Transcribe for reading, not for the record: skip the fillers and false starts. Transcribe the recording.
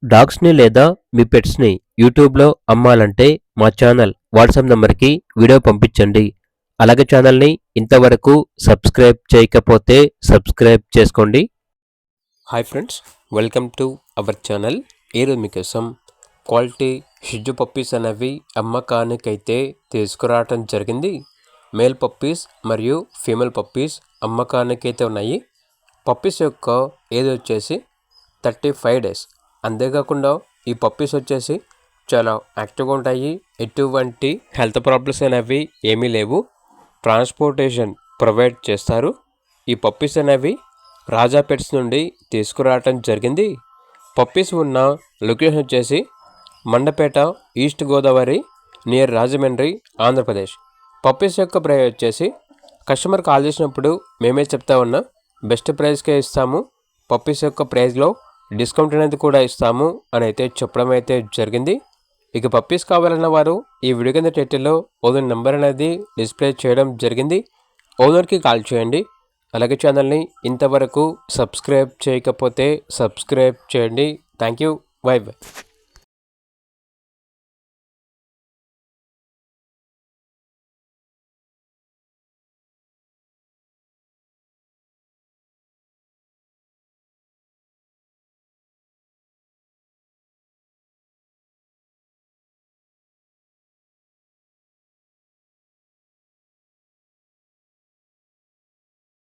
డాగ్స్‌ని లేదా మీ పెట్స్‌ని యూట్యూబ్‌లో అమ్మాలంటే మా ఛానల్ వాట్సాప్ నంబర్‌కి వీడియో పంపించండి. అలాగే ఛానల్‌ని ఇంతవరకు సబ్స్క్రైబ్ చేయకపోతే సబ్స్క్రైబ్ చేసుకోండి. Hi friends, welcome to our channel. ఈరోజు మీకోసం క్వాలిటీ షిట్జు పప్పీస్ అనేవి అమ్మకానికైతే తీసుకురావటం జరిగింది. మేల్ పప్పీస్ మరియు ఫీమేల్ పప్పీస్ అమ్మకానికైతే ఉన్నాయి. పప్పీస్ యొక్క ఏజ్ వచ్చేసి 35 డేస్. అంతేకాకుండా ఈ పప్పీస్ వచ్చేసి చాలా యాక్టివ్గా ఉంటాయి. ఎటువంటి హెల్త్ ప్రాబ్లమ్స్ అనేవి ఏమీ లేవు. ట్రాన్స్పోర్టేషన్ ప్రొవైడ్ చేస్తారు. ఈ పప్పీస్ అనేవి రాజా పెట్స్ నుండి తీసుకురావటం జరిగింది. పప్పీస్ ఉన్న లొకేషన్ వచ్చేసి Mandapeta, east Godavari, near Rajahmundry, Andhra Pradesh. Puppies యొక్క ప్రైస్ వచ్చేసి కస్టమర్ కాల్ చేసినప్పుడు మేమే చెప్తా ఉన్నా బెస్ట్ ప్రైస్కే ఇస్తాము. పప్పీస్ యొక్క ప్రైస్లో డిస్కౌంట్ అనేది కూడా ఇస్తాము అని అయితే చెప్పడం అయితే జరిగింది. ఇక పప్పీస్ కావాలన్న వారు ఈ వీడియో కింద టైటిల్లో ఓనర్ నెంబర్ అనేది డిస్ప్లే చేయడం జరిగింది. ఓనర్కి కాల్ చేయండి. అలాగే ఛానల్ని ఇంతవరకు సబ్స్క్రైబ్ చేయకపోతే సబ్స్క్రైబ్ చేయండి. Thank you. By by.